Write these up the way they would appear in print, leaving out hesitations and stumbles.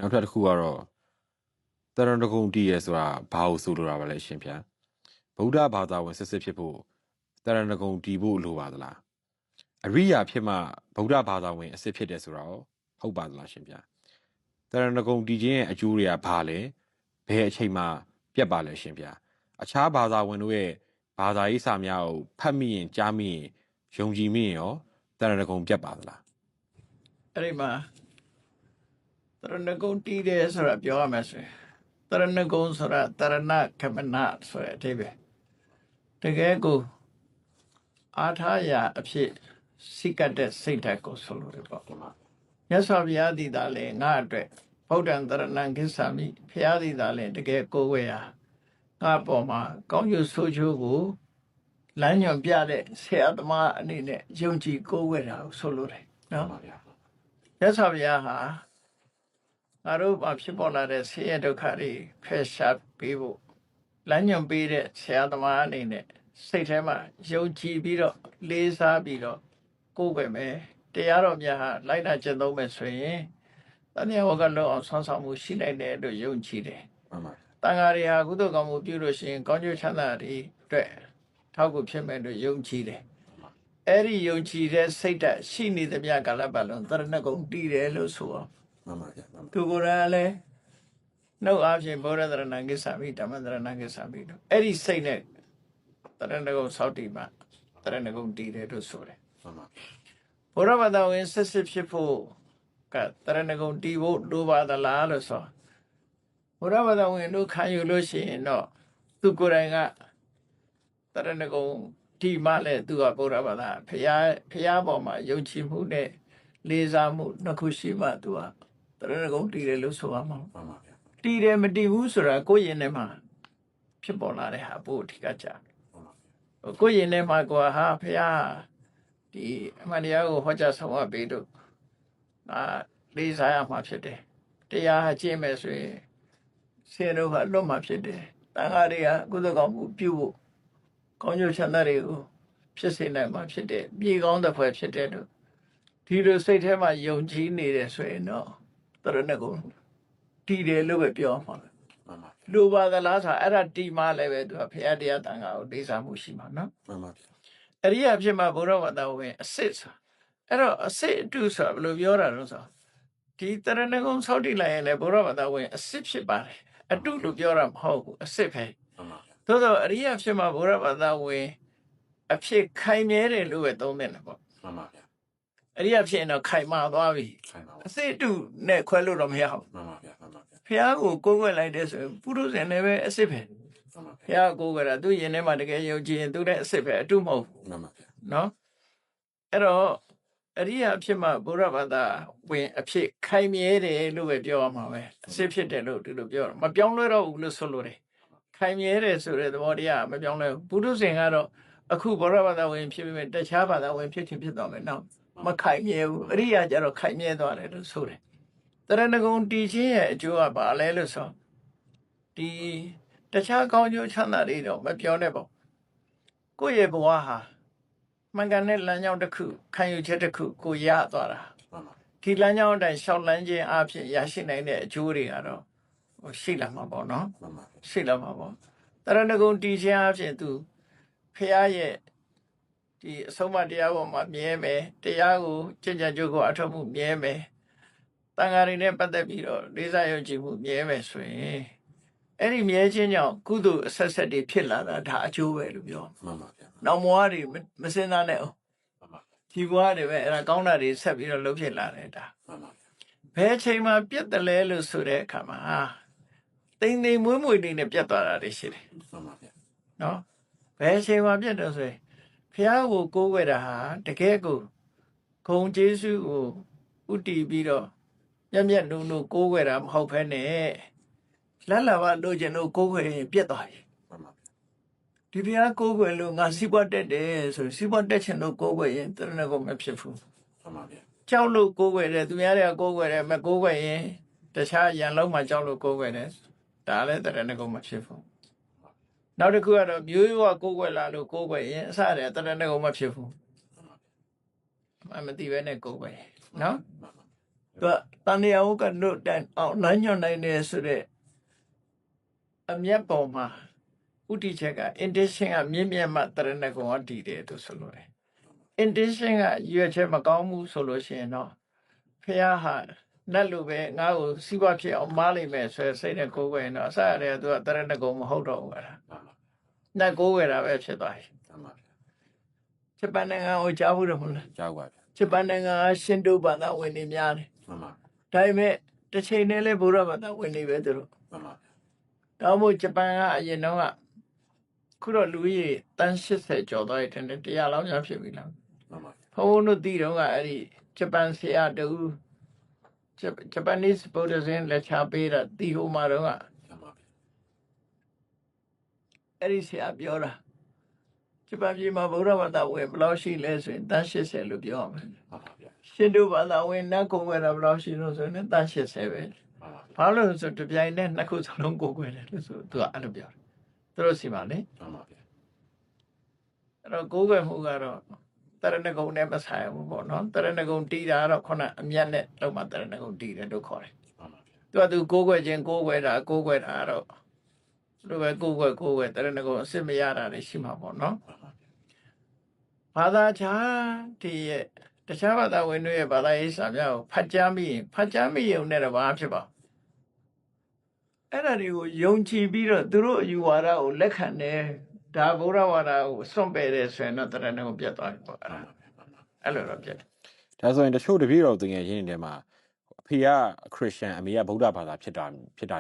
နောက်ထပ်တစ်ခုကတော့တရဏဂုံတီးရဲဆိုတာဘာလို့ဆိုလိုတာပါလဲရှင်ဗျာဗုဒ္ဓဘာသာဝင်စစ်စစ်ဖြစ်ဖို့တရဏဂုံတီးဖို့လိုပါသလားအရိယာဖြစ်မှဗုဒ္ဓဘာသာဝင်အစစ်ဖြစ်တယ်ဆိုတာရောဟုတ်ပါသလားရှင်ဗျာတရဏဂုံတီးခြင်းရဲ့အကျိုးတွေကဘာလဲဘယ်အချိန်မှပြတ်ပါလဲရှင်ဗျာအခြားဘာသာဝင်တို့ရဲ့ဘာသာရေးစာများကိုဖတ်မိရင်ကြားမိရင်ယုံကြည်မိရင်ရောတရဏဂုံပြတ်ပါသလားအဲ့ဒီမှာတရဏဂုံတီးတယ်ဆိုတာပြောရမယ်ဆိုရင်တရဏဂုံဆိုတာတရဏကမနဆိုတဲ့အဓိပ္ပာယ်တကယ်ကိုအာထာယအဖြစ်စိတ်ကတဲ့စိတ်ဓာတ်ကိုဆိုလိုတယ်ပေါ့မြတ်စွာဘုရားသည်သာလေငါအတွက်ဗုဒ္ဓံတရဏံကိစ္ဆာမိဘုရားသည်သာလေတကယ်ကိုယ်ဝေဟာငါပေါ်မှာကောင်းကျိုးဆိုးကျိုးကိုလမ်းညွှန်ပြတဲ့ဆရာသမားအနေနဲ့ယုံကြည်ကိုယ်ဝေတာကိုဆိုလိုတယ်နော်မြတ်စွာဘုရားဟာငါတို့မှာဖြစ်ပေါ်လာတဲ့ဆင်းရဲဒုက္ခတွေဖယ်ရှားပေးဖို့လမ်းညွှန်ပေးတဲ့ဆရာသမားအနေနဲ့စိတ်ထဲမှာယုံကြည်ပြီးတော့လေးစားပြီးတော့ကိုယ်ပဲမယ်တရားတော်များဟာလိုက်နာကျင့်သုံးမယ်ဆိုရင်တဏှာဝကလုံးအောင်ဆွမ်းဆောင်မှုရှိနိုင်တယ်လို့ယုံကြည်တယ်မှန်ပါတန်ဃာတွေဟာကုသိုလ်ကောင်းမှုပြုလို့ရှိရင်ကောင်းကျိုးချမ်းသာတွေအတွက်ထောက်ကူဖြစ်မယ်လို့ယုံကြည်တယ်အဲ့ဒီယုံကြည်တဲ့စိတ်ဓာတ်ရှိနေသမျှကာလပတ်လုံးတရဏဂုံတည်တယ်လို့ဆိုအောင်မှန်ပါဗျာသူကိုယ်တိုင်လည်းနှုတ်အားဖြင့်ဘောရတရဏကိစ္ဆာမိဓမ္မတရဏကိစ္ဆာမိတို့အဲ့ဒီစိတ်နဲ့တရဏဂုံစောင့်တည်မှတရဏဂုံတည်တယ်လို့ဆိုတယ်မှန်ပါဘောရဘာသာဝင်ဆက်စစ်ဖြစ်ဖို့ကတရဏဂုံတည်ဖို့လိုပါသလားလို့ဆိုဘောရဘာသာဝင်တို့ခံယူလို့ရှိရင်တော့သူကိုယ်တိုင်ကတရဏဂုံတည်မှလည်းသူကဘောရဘာသာဖရာပေါ်မှာယုံကြည်မှုနဲ့လေးစားမှုနှစ်ခုရှိမှသူကတရဏဂုံတည်တယ်လို့ဆိုရမှာမှန်ပါဗျာတည်တယ်မတည်ဘူးဆိုတာကိုယ့်ရင်ထဲမှာဖြစ်ပေါ်လာတဲ့ဟာပို့အဓိကကြကိုယ့်ရင်ထဲမှာကိုယ်ဟာဖရာဒီအမှန်တရားကိုဟောကြားဆောင်ပေးလို့လေးစားရမှာဖြစ်တယ်တရားကျင့်မယ်ဆိုရင်ဆင်းရဲကလွတ်မှာဖြစ်တယ်တန်ခါးတွေကကုသကောင်းမှုပြုဖို့ကောင်းကျိုးချမ်းသာတွေကိုဖြစ်စေနိုင်မှာဖြစ်တယ်မြေကောင်းတဲ့ဖွဲ့ဖြစ်တယ်လို့ဒီလိုစိတ်ထဲမှာယုံကြည်နေတယ်ဆိုရင်တော့တရဏဂုံတည်တယ်လို့ပဲပြောမှာမှန်ပါလိုပါသလားဆိုအဲ့ဒါတည်မှလည်းပဲသူကဘုရားတရားတန်ခါကိုလေးစားမှုရှိမှာနော်မှန်ပါဗျာအရိယာဖြစ်မှာဘုရားဝတ္တဝင်အစစ်ဆိုအဲ့တော့အစစ်အတုဆိုတာဘယ်လိုပြောတာလဲဆိုဒီတရဏဂုံဆောက်တည်လိုက်ရင်လည်းဘုရားဝတ္တဝင်အစစ်ဖြစ်ပါတယ်အတုလို့ပြောတာမဟုတ်ဘူးအစစ်ပဲမှန်ပါဗျာသို့တော့အရိယာဖြစ်မှာဘုရားဝတ္တဝင်အဖြစ်ခိုင်မြဲတယ်လို့ပဲသုံးသင့်တယ်ပေါ့မှန်ပါဗျာအရိယာဖြစ်ရင်တော့ခိုင်မာသွားပြီခိုင်ပါအစစ်အတုနဲ့ခွဲလို့တော့မရဘူးမှန်ပါဗျာမှန်ပါဗျာဘုရားကိုကိုးကွယ်လိုက်တဲ့ဆိုရင်ပုရုဇဉ်လည်းပဲအစစ်ပဲမှန်ပါဘုရားကိုးကွယ်တာသူယင်ထဲမှာတကယ်ယုံကြည်ရင်သူလည်းအစစ်ပဲအတုမဟုတ်ဘူးမှန်ပါဗျာနော်အဲ့တော့အရိယာဖြစ်မှဘုရားဘာသာဝင်အဖြစ်ခိုင်မြဲတယ်လို့ပဲပြောရမှာပဲအစစ်ဖြစ်တယ်လို့ဒီလိုပြောမပြောင်းလဲတော့ဘူးလို့ဆိုလို့တယ်ခိုင်မြဲတယ်ဆိုတဲ့သဘောတရားမပြောင်းလဲဘူးပုရုဇဉ်ကတော့အခုဘုရားဘာသာဝင်ဖြစ်ပြီးတခြားဘာသာဝင်ဖြစ်ချင်းဖြစ်သွားမယ်နော်မခိုင်မြဲဘူးအရိယာကျတော့ခိုင်မြဲသွားတယ်လို့ဆိုတယ်တရဏဂုံတည်ခြင်းရဲ့အကျိုးကဘာလဲလို့ဆိုဒီတခြားကောင်းကျိုးချမ်းသာတွေတော့မပြောနဲ့ပေါ့ကိုယ့်ရဲ့ဘဝဟာမှန်ကန်တဲ့လမ်းကြောင်းတစ်ခုခံယူချက်တစ်ခုကိုရသွားတာမှန်ပါဒီလမ်းကြောင်းအတိုင်းရှောက်လန်းခြင်းအဖြစ်ရရှိနိုင်တဲ့အကျိုးတွေကတော့ရှိလာမှာပေါ့နော်မှန်ပါရှိလာမှာပေါ့တရဏဂုံတည်ခြင်းအဖြစ်သူဖះရဲ့ဒီအဆုံးအမတရားပေါ်မှာမြဲမယ်တရားကိုကြင်ကြံကြိုးကိုအထောက်မှုမြဲမယ်တန်ဃာတွေနဲ့ပတ်သက်ပြီးတော့လေးစားယုံကြည်မှုမြဲမယ်ဆိုရင်အဲ့ဒီမြဲခြင်းကြောင့်ကုသိုလ်အဆက်ဆက်တွေဖြစ်လာတာဒါအကျိုးပဲလို့ပြောမှန်ပါဗျာနောက်ဘဝတွေမစင်သားနဲ့အောင်မှန်ပါဒီဘဝတွေပဲအဲ့ဒါကောင်းတာတွေဆက်ပြီးတော့လုပ်ဖြစ်လာတယ်ဒါမှန်ပါဗျာဘယ်ချိန်မှပြတ်တယ်လဲလို့ဆိုတဲ့အခါမှာတိမ်တိမ်မွေးမွေးလေးနဲ့ပြတ်သွားတာတွေရှိတယ်မှန်ပါဗျာနော်ဘယ်ချိန်မှပြတ်တယ်ဆိုရင်ဖះကိုကိုးကွယ်တာဟာတကယ်ကိုဂုံကျေးဇူးကိုဥတည်ပြီးတော့မျက်နုကိုးကွယ်တာမဟုတ်ဘဲနဲ့လက်လာပါလို့ကျင်လို့ကိုးကွယ်ရင်ပြတ်သွားပြီမှန်ပါဗျာဒီဖះကိုးကွယ်လို့ငါစီးပွားတက်တယ်ဆိုစီးပွားတက်ချင်လို့ကိုးကွယ်ရင်တရဏဂုံမဖြစ်ဘူးမှန်ပါဗျာကြောက်လို့ကိုးကွယ်တယ်သူများတွေကကိုးကွယ်တယ်မကိုးကွယ်ရင်တခြားရန်လုံးမှာကြောက်လို့ကိုးကွယ်တယ်ဒါလည်းတရဏဂုံမဖြစ်ဘူးနောက်တစ်ခုကတော့မျိုးရိုးကကိုးကွယ်လာလို့ကိုးကွယ်ရင်အစတည်းတရဏဂုံမဖြစ်ဘူးမသိပဲနဲ့ကိုးကွယ်နော် တန်ရာဟုတ်ကလွတ်တိုင်အောင်လမ်းညွှန်နိုင်တယ်ဆိုတဲ့အမျက်ပေါ်မှာဥတီချက်က intention ကမြင့်မြတ်မှတရဏဂုံကတည်တယ်လို့ဆိုလို့တယ် intention ကရွေချက်မကောင်းဘူးဆိုလို့ရှိရင်တော့ဖះဟာနတ်လိုပဲငါ့ကိုစီးပွားဖြစ်အောင်မားလိမ့်မယ်ဆိုစိတ်နဲ့ကိုယ်ွယ်ရင်တော့အစရတယ်သူကတရဏဂုံမဟုတ်တော့ဘူးကွာနတ်ကိုယ်ွယ်တာပဲဖြစ်သွားပြီဂျပန်နိုင်ငံကိုကြားဘူးတယ်မဟုတ်လား ကြောက်ပါဗျာ ဂျပန်နိုင်ငံကရှင်တိုဘာသာဝင်နေများတယ် မှန်ပါ ဒါပေမဲ့တစ်ချိန်တည်းလဲဗုဒ္ဓဘာသာဝင်နေပဲသူတို့ မှန်ပါ ဒါမှမဟုတ်ဂျပန်ကအရင်တော့ကခုတော့လူကြီးတန်း80ကျော်သွားတယ်တဲ့100လောက်များဖြစ်ပြီလား မှန်ပါ ဘုန်းတို့တည်တော့ကအဲ့ဒီဂျပန်ဆရာတူဂျပန်နစ်ဗုဒ္ဓဇင်လက်ချပေးတာတီဟိုမှာတော့က မှန်ပါ အဲ့ဒီဆရာပြောတာဂျပန်ပြည်မှာဗုဒ္ဓဘာသာဝင်ဘယ်လောက်ရှိလဲဆိုရင်တန်း80လို့ပြောရမယ် မှန်ပါဗျာ ရှင်တို့ဘာသာဝင်နတ်ကိုယ်ွယ်တာဘယ်လောက်ရှိလို့ဆိုရင်တန်း80ပဲ မှန်ပါ ဘာလို့လဲဆိုတပြိုင်နဲ့နှစ်ခုစလုံးကိုယ်ွယ်တယ်လို့ဆိုသူကအဲ့လိုပြောတယ်သူတို့စီမှာလေ မှန်ပါဗျာ အဲ့တော့ကိုယ်ွယ်မှုကတော့တရဏဂုံနဲ့မဆိုင်ဘူးပေါ့နော်တရဏဂုံတီးတာကတော့ခုနအမျက်နဲ့လုံးမတရဏဂုံတီးတယ်လို့ခေါ်တယ် မှန်ပါဗျာ သူကသူကိုယ်ွယ်ခြင်းကိုယ်ွယ်တာကတော့သူပဲကိုယ်ွယ်တရဏဂုံအစစ်မရတာတွေရှိမှာပေါ့နော် မှန်ပါဗျာ ဘာသာခြားဒီရဲ့တခြားဘာသာဝင်တွေရဲ့ဘာသာရေးစာများကိုဖတ်ကြားမိရုံနဲ့တော့ဘာဖြစ်ပါအဲ့ဒါတွေကိုယုံကြည်ပြီးတော့သူတို့အယူဝါဒကိုလက်ခံတယ်ဒါဗုဒ္ဓဝါဒကိုစွန့်ပယ်တယ်ဆိုရင်တော့တရဏဂုံပြတ်သွားပြီပေါ့အဲ့လိုတော့ပြတ်တယ် ဒါဆိုရင်တချို့တပည့်တော်တကယ်ရင်းနေတယ်မှာအဖေကခရစ်ယာန်အမေကဗုဒ္ဓဘာသာဖြစ်တာ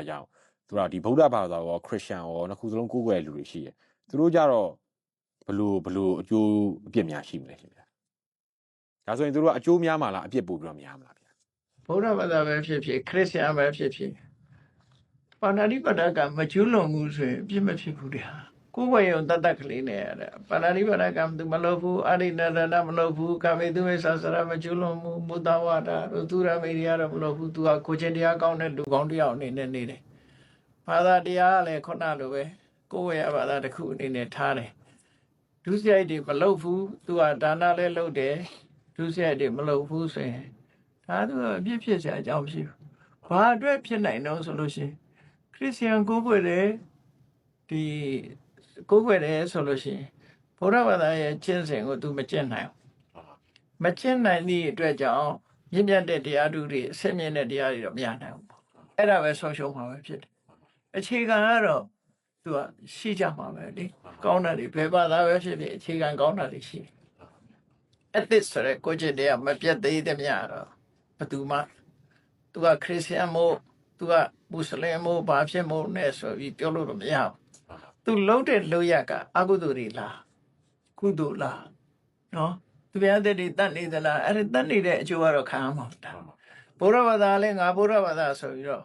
ကြောင့်သူကဒီဗုဒ္ဓဘာသာရောခရစ်ယာန်ရောနှစ်ခုစလုံးကိုးကွယ်လူတွေရှိတယ်သူတို့ကြတော့ဘလို့အကျိုးအပြစ်များရှိမလဲခင်ဗျာဒါဆိုရင်သူတို့ကအကျိုးများမှာလားအပြစ်ပို့ပြီးတော့များမလားဗျာ ဗုဒ္ဓဘာသာပဲဖြစ်ဖြစ်ခရစ်ယာန်ပဲဖြစ်ဖြစ်ပါဏာတိပါဒကမကျွလွန်ဘူးဆိုရင်အပြစ်မဖြစ်ဘူးတဲ့ဟာကိုယ်ဝေယုံတတ်တတ်ကလေးနဲ့ရတယ်ပါဏာတိပါဒကသူမလုပ်ဘူးအာရိနရဏမလုပ်ဘူးကာမေသူဝိသဆရာမကျွလွန်ဘူးမုဒဝါဒတို့သူရမေရိယတော့မလုပ်ဘူးသူကကိုချင်းတရားကောင်းတဲ့လူကောင်းတရားအနေနဲ့နေတယ်ဘာသာတရားကလည်းခုနလိုပဲကိုယ်ဝေယဘာသာတစ်ခုအနေနဲ့ထားတယ်ဒုစရိုက်တွေမလုပ်ဘူးသူကဒါနလည်းလုပ်တယ်ဒုစရိုက်တွေမလုပ်ဘူးဆိုရင်ဒါသူကအပြစ်ဖြစ်စရာအကြောင်းမရှိဘူးဘာအတွက်ဖြစ်နိုင်တော့ဆိုလို့ရှိရင်ခရစ်ယာန်ကိုယ်ွယ်တယ်ဒီကိုယ်ွယ်တယ်ဆိုလို့ရှိရင်ဘုရားဘာသာရဲ့ကျင့်စဉ်ကိုသူမကျင့်နိုင်ဘူးမကျင့်နိုင်သည့်အတွက်ကြောင့်မြင့်မြတ်တဲ့တရားဓုတွေအစစ်မြင့်တဲ့တရားတွေတော့မရနိုင်ဘူးအဲ့ဒါပဲဆုံးရှုံးမှာပဲဖြစ်တယ်အခြေခံကတော့သူကရှိကြမှာပဲလေကောင်းတာတွေဘယ်ဘာသာပဲဖြစ်ဖြစ်အခြေခံကောင်းတာတွေရှိတယ်အဲ့ဒီဆိုရဲကိုကျင့်တရားမပြတ်သေးတဲ့မြတ်တော့ဘယ်သူမှသူကခရစ်ယာန်မို့သူကမွတ်စလင်မို့ဘာဖြစ်မို့နဲ့ဆိုပြီးပြောလို့တော့မရဘူးသူလုံးတဲ့လို့ရကအကုသိုလ်တွေလားကုသိုလ်လားနော်သူများတဲ့တွေတတ်နေသလားအဲ့ဒီတတ်နေတဲ့အကျိုးကတော့ခံရမှာတာဘုရားဘာသာလည်းငါဘုရားဘာသာဆိုပြီးတော့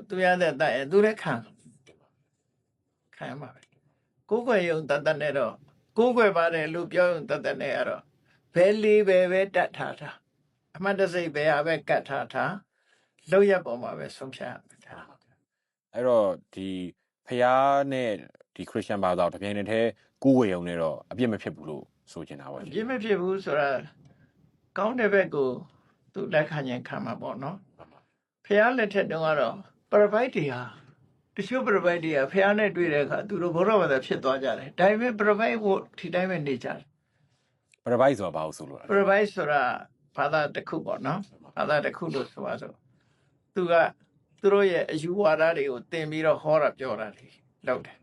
သူများတဲ့တတ်ရင်သူလည်းခံရမှာပဲကိုယ်ွယ်ယုံတတ်နဲ့တော့ကိုယ်ွယ်ပါတယ်လို့ပြောယုံတတ်နဲ့ကတော့ဘယ်လေးပဲတတ်ထားတာအမှတ်တစိတ်ပဲအပဲကတ်ထားတာလောက်ရပေါ်မှာပဲဆုံးဖြတ်ရမှာဒါ အဲ့တော့ဒီဖျားနဲ့ဒီခရစ်ယာန်ဘာသာတပြိုင်တည်းကိုးဝေရုံနဲ့တော့အပြစ်မဖြစ်ဘူးလို့ဆိုချင်တာပါ ပြစ်မဖြစ်ဘူးဆိုတာကောင်းတဲ့ဘက်ကိုသူလက်ခံရင်ခံမှာပေါ့နော်ဖះလက်ထက်တုန်းကတော့ပရပိုက်တွေဟာတချို့ပရပိုက်တွေကဖះနဲ့တွေ့တဲ့အခါသူတို့ဘုရားဘာသာဖြစ်သွားကြတယ်ဒါပေမဲ့ပရပိုက်ကိုဒီတိုင်းပဲနေကြတယ် ပရပိုက်ဆိုတာဘာလို့ဆိုလို့လဲ ပရပိုက်ဆိုတာဘာသာတစ်ခုပေါ့နော်ဘာသာတစ်ခုလို့ဆိုပါစို့သူကသူတို့ရဲ့အယူဝါဒတွေကိုသင်ပြီးတော့ဟောတာပြောတာတွေလုပ်တယ်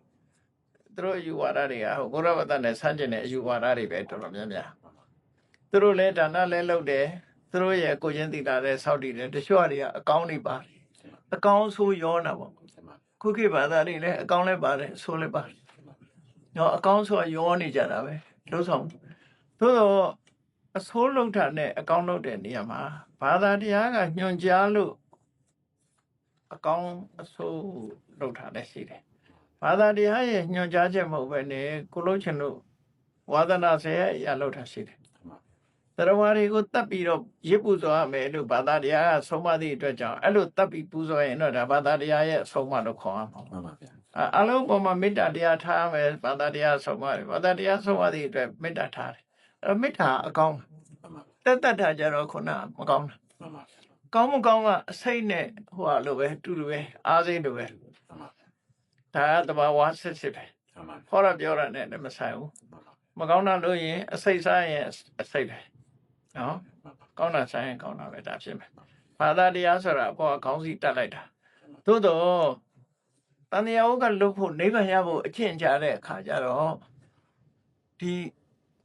သူတို့အယူဝါဒတွေကဘုရားဘာသာနဲ့ဆန့်ကျင်တဲ့အယူဝါဒတွေပဲတော်တော်များများသူတို့လည်းဒါနလည်းလုပ်တယ်သူတို့ရဲ့ကိုချင်းသီလာလည်းစောင့်တည်တယ်တချို့တွေကအကောင်းတွေပါတယ်အကောင်းဆိုးရောတာပေါ့ခုခေတ်ဘာသာတွေလည်းအကောင်းလည်းပါတယ်ဆိုးလည်းပါတယ်တော့အကောင်းဆိုရောနေကြတာပဲလုံးဆောင်သို့တော့အဆိုးလုံးတာနဲ့အကောင်းလုပ်တဲ့နေရာမှာဘာသာတရားကညွှန်ကြားလို့အကောင်းအဆိုးလုပ်တာလည်းရှိတယ်ဘာသာတရားရဲ့ညွှန်ကြားချက်မဟုတ်ပဲနဲ့ကိုလုံးချင်လို့ဝါဒနာဆဲအရာလုပ်တာရှိတယ်တရားဝါတွေကိုတတ်ပြီးတော့ရစ်ပူဇော်ရမယ်လို့ဘာသာတရားကဆုံးမသည့်အတွက်ကြောင့်အဲ့လိုတတ်ပြီးပူဇော်ရင်တော့ဒါဘာသာတရားရဲ့ဆုံးမလို့ခေါ်ရမှာ မှန်ပါဗျာ အလုံးပေါ်မှာမေတ္တာတရားထားမယ်ဘာသာတရားဆုံးမတယ်ဘာသာတရားဆုံးမသည့်အတွက်မေတ္တာထားတယ်အဲ့မေတ္တာအကောင်း မှန်ပါ တက်တာကြတော့ခုနမကောင်းတာ မှန်ပါ ကောင်းမကောင်းကအစိတ်နဲ့ဟိုဟာလိုပဲတူလိုပဲအားစိတ်လိုပဲဒါကတဘာဝစစ်ပဲဟောရပြောရတဲ့လည်းမဆိုင်ဘူးမကောင်းတာလို့ရင်အစိတ်စားရင်အစိတ်ပဲနော်ကောင်းတာဆိုင်ရင်ကောင်းတာပဲဒါဖြစ်မယ်ဘာသာတရားဆိုတာအပေါ်ခေါင်းစည်းတက်လိုက်တာသို့တော့တန်တရားကလွတ်ဖို့နိဗ္ဗာန်ရဖို့အကျင့်ကြတဲ့အခါကျတော့ဒီ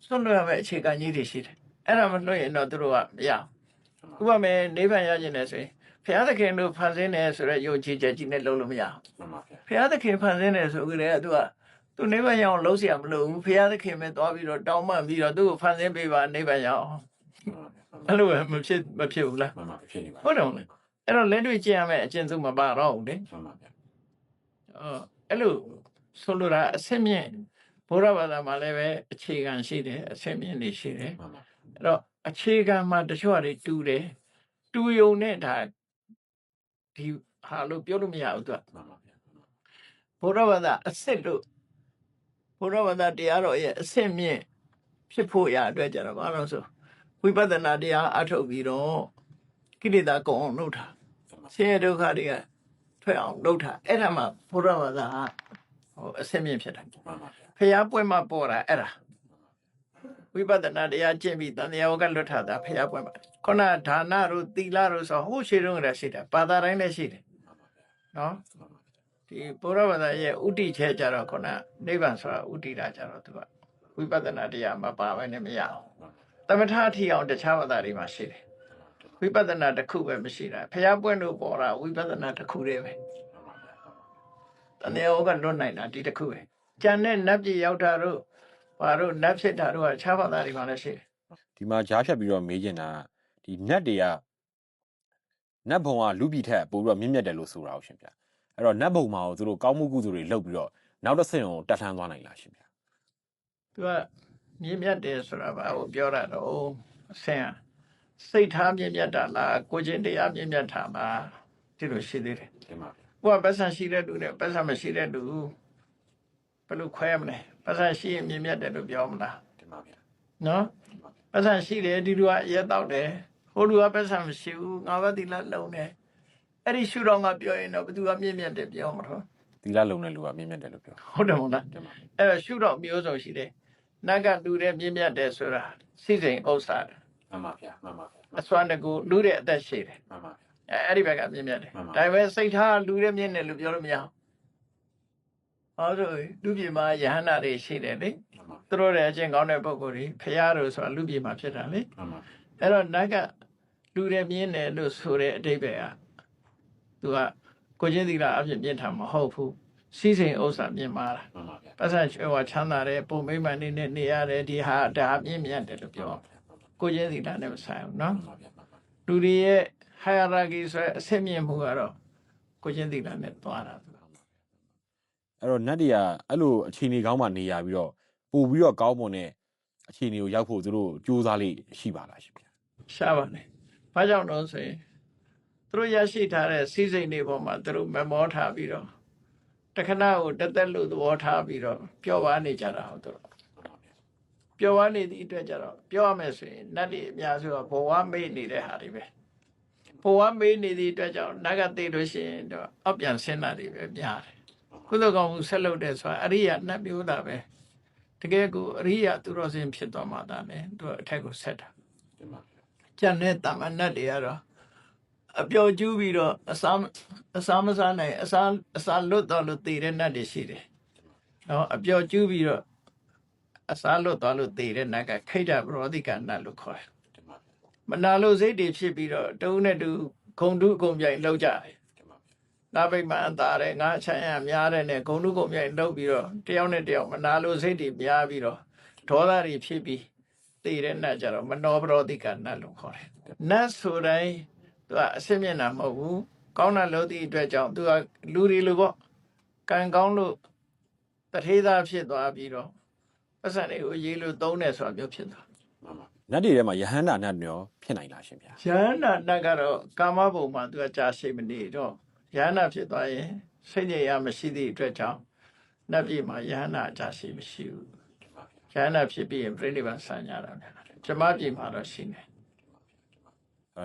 စွန့်လွတ်ရမယ့်အခြေခံကြီးတွေရှိတယ်အဲ့ဒါမလွတ်ရင်တော့သူတို့ကမရဘူးဥပမာနိဗ္ဗာန်ရခြင်းလဲဆိုရင်ဘုရားသခင်တို့ဖန်ဆင်းတယ်ဆိုတော့ယုံကြည်ချက်ကြီးနဲ့လုံးလို့မရဘူးဘုရားသခင်ဖန်ဆင်းတယ်ဆိုကြတဲ့သူနိဗ္ဗာန်ရအောင်လုံးเสียမလို့ဘူးဘုရားသခင်ပဲသွားပြီးတော့တောင်းပန်ပြီးတော့သူ့ကိုဖန်ဆင်းပေးပါနိဗ္ဗာန်ရအောင်အဲ့လိုမဖြစ်ဘူးလားဖြစ်နေပါဟုတ်တယ်မလားအဲ့တော့လက်တွေ့ကျင့်ရမယ့်အကျင့်စုမပါတော့ဘူးလေအဲ့လိုဆိုလိုတာအစစ်မြင့်ဘုရားဘာသာမှာလည်းပဲအခြေခံရှိတယ်အစစ်မြင့်တွေရှိတယ်အဲ့တော့အခြေခံမှာတချို့တွေတူတယ်တူယုံနဲ့ဒါဒီဟာလို့ပြောလို့မရဘူးသူကဘုရားဘာသာအစစ်လို့ဘုရားဘာသာတရားတော်ရဲ့အစစ်မြင့်ဖြစ်ဖို့ရအတွက်ကြတော့ဘာလို့ဆိုဝိပဿနာတရားအထုတ်ပြီးတော့ကိလေသာကုန်အောင်လုပ်တာဆင်းရဲဒုက္ခတွေကထွက်အောင်လုပ်တာအဲ့ဒါမှဘုရားဘာသာအစစ်မြင့်ဖြစ်တာဖျားပွဲမှာပေါ်တာအဲ့ဒါဝိပဿနာတရားကျင့်ပြီးတန်တရားကလွတ်ထတာဖျားပွဲမှာခုနဒါနတို့သီလတို့ဆိုဟိုရှိတုန်းကလည်းရှိတယ်ဘာသာတိုင်းလည်းရှိတယ်နော်ဒီဘုရားဘာသာရဲ့ဥတီချက်ကြတော့ခုနနိဗ္ဗာန်ဆိုတာဥတီတာကြတော့သူကဝိပဿနာတရားမပါဘဲနဲ့မရအောင်သမထအထီအောင်တခြားဘာသာတွေမှာရှိတယ်ဝိပဿနာတစ်ခုပဲမရှိတာဖျားပွင့်လို့ပေါ်တာဝိပဿနာတစ်ခုတည်းပဲတဏှာကလွတ်နိုင်တာဒီတစ်ခုပဲကျန်တဲ့နတ်ပြည်ရောက်တာတို့ဘာတို့နတ်ဖြစ်တာတို့ကခြားဘာသာတွေမှာလည်းရှိတယ်ဒီမှာကြားဖြတ်ပြီးတော့မေးချင်တာဒီနတ်တွေကနတ်ဘုံကလူပြည်ထက်ပို့ပြီးတော့မြင့်မြတ်တယ်လို့ဆိုတာကိုရှင်ဗျအဲ့တော့နတ်ဘုံမှာကိုသူတို့ကောင်းမှုကုသိုလ်တွေလုပ်ပြီးတော့နောက်တစ်ဆင့်ကိုတက်လှမ်းသွားနိုင်လားရှင်ဗျသူကမြင့်မြတ်တယ်ဆိုတာဘာကိုပြောတာတော့အဆင်စိတ်ထားမြင့်မြတ်တာလားကိုယ်ချင်းတရားမြင့်မြတ်တာလားဒီလိုရှိသေးတယ်တင်ပါဗျာကိုကပတ်စံရှိတဲ့လူနဲ့ပတ်စံမရှိတဲ့လူဘယ်လိုခွဲမလဲပတ်စံရှိရင်မြင့်မြတ်တယ်လို့ပြောမလားတင်ပါဗျာနော်ပတ်စံရှိတယ်ဒီလူကရဲတောက်တယ်ဟိုလူကပတ်စံမရှိဘူးငါးပါးသီလလုံးတယ်အဲ့ဒီရှုတော့ငါပြောရင်တော့ဘယ်သူကမြင့်မြတ်တယ်ပြောမှာတော့သီလလုံးတဲ့လူကမြင့်မြတ်တယ်လို့ပြောဟုတ်တယ်မဟုတ်လားအဲ့တော့ရှုတော့မျိုးစုံရှိတယ်နတ်ကလူတဲ့မြင့်မြတ်တယ်ဆိုတာစိစိမ်ဥစ္စာမှန်ပါဗျာမှန်ပါဗျာအစွမ်းတကူလူတဲ့အသက်ရှိတယ်မှန်ပါဗျာအဲ့ဒီဘက်ကမြင့်မြတ်တယ်ဒါပေမဲ့စိတ်ထားလူတဲ့မြင့်တယ်လို့ပြောလို့မရဘူးဟောဆိုလူပြည်မှာယဟန္တာတွေရှိတယ်လေသူတို့ရဲ့အကျင့်ကောင်းတဲ့ပုဂ္ဂိုလ်တွေဖရာတို့ဆိုတာလူပြည်မှာဖြစ်တာလေအဲ့တော့နတ်ကလူတဲ့မြင့်တယ်လို့ဆိုတဲ့အတိတ်ပဲကသူကကိုချင်းသီလအဖြစ်မြင့်တာမဟုတ်ဘူးစီးစိမ်ဥစ္စာမြင့်မာတာပတ်စံချွေချမ်းသာတယ်ပုံမိမ့်မှန်နေနေရတယ်ဒီဟာဒါမြင့်မြတ်တယ်လို့ပြောကိုချင်းသီလနဲ့မဆိုင်ဘူးနော်လူတွေရဲ့ hierarchy ဆိုတဲ့အဆင့်မြင့်မှုကတော့ကိုချင်းသီလနဲ့သွားတာအဲ့တော့နတ်တွေကအဲ့လိုအခြေအနေကောင်းမှနေရပြီးတော့ပို့ပြီးတော့ကောင်းမွန်တဲ့အခြေအနေကိုရောက်ဖို့သူတို့ကြိုးစားလေးရှိပါလားရှင်ဗျာရှားပါနဲ့ဘာကြောင့်လို့ဆိုရင်သူတို့ရရှိထားတဲ့စီးစိမ်တွေပေါ်မှာသူတို့မမောထားပြီးတော့တခဏကိုတသက်လို့သဘောထားပြီးတော့ပျော်ပါနေကြတာဟုတ်တော့ပျော်ပါနေသည့်အတွက်ကြတော့ပြောရမယ်ဆိုရင်နတ်တွေအများစုကဘဝမေ့နေတဲ့ဟာတွေပဲဘဝမေ့နေသည့်အတွက်ကြောင့်နတ်ကသိလို့ရှိရင်တော့အောက်ပြန်ဆင်းတာတွေပဲများတယ်ကုသိုလ်ကောင်းမှုဆက်လုပ်တဲ့ဆိုတာအရိယာနတ်မျိုးတာပဲတကယ်ကိုအရိယာသူတော်စင်ဖြစ်သွားမှသာလေသူအထက်ကိုဆက်တာကျန်တဲ့တာမန်နတ်တွေကတော့အပျော်ကျူးပြီးတော့အစာမစားနိုင်အစာလွတ်သွားလို့တည်တဲ့နတ်တွေရှိတယ်နော်အပျော်ကျူးပြီးတော့အစာလွတ်သွားလို့တည်တဲ့နတ်ကခိတ္တပရောတိကနတ်လို့ခေါ်တယ်မနာလိုစိတ်တွေဖြစ်ပြီးတော့တုံးနဲ့တူဂုံတုဂုံပြိုင်လောက်ကြတယ်ငါပိမှန်သားတယ်ငါချမ်းရများတယ်နဲ့ဂုံတုဂုံပြိုင်လောက်ပြီးတော့တယောက်နဲ့တယောက်မနာလိုစိတ်တွေများပြီးတော့ဒေါသတွေဖြစ်ပြီးတည်တဲ့နတ်ကြတော့မနောပရောတိကနတ်လို့ခေါ်တယ်နတ်ဆိုတိုင်းသူကအစစ်မျက်နှာမဟုတ်ဘူးကောင်းတာလို့သည့်အတွက်ကြောင့်သူကလူတွေလိုပေါ့ကံကောင်းလို့တထေးသားဖြစ်သွားပြီးတော့ပတ်စံတွေကိုရေးလို့သုံးတယ်ဆိုတာမျိုးဖြစ်သွားနတ်တွေထဲမှာယဟန္တာနတ်ရောဖြစ်နိုင်လားရှင်ဗျာယဟန္တာနတ်ကတော့ကာမဘုံမှာသူကကြာရှိမနေတော့ယဟန္တာဖြစ်သွားရင်စိတ်ညစ်ရမရှိသည့်အတွက်ကြောင့်နတ်ပြည်မှာယဟန္တာကြာရှိမရှိဘူးယဟန္တာဖြစ်ပြီးရင်ပြိဋိဘံဆံရတာများတယ်ဇမပြည်မှာတော့ရှိနေ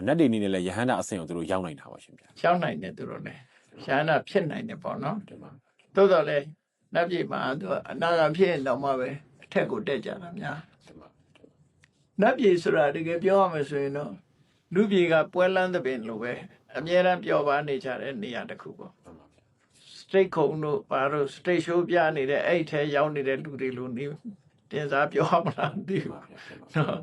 နတ်တွေအနေနဲ့လည်းယဟန္တာအဆင့်ကိုသူတို့ရောက်နိုင်တာပါရှင်ဗျာ ရှောင်းနိုင်တယ်သူတို့လည်းရှားနာဖြစ်နိုင်တယ်ပေါ့နော် ဒီမှာ သို့တော်လည်းနတ်ပြည်မှာသူအနာဂတ်ဖြစ်ရင်တော့မှပဲအထက်ကိုတက်ကြတာများ ဒီမှာ နတ်ပြည်ဆိုတာတကယ်ပြောရမယ်ဆိုရင်တော့လူပြည်ကပွဲလန်းသပင်လိုပဲအများအားပျော်ပါနေကြတဲ့နေရာတစ်ခုပေါ့စတိတ်ခုံတို့ဘာလို့စတိတ်ရှိုးပြနေတဲ့အဲ့ထဲရောက်နေတဲ့လူတွေလိုနေတင်စားပြောမလားမသိဘူးနော်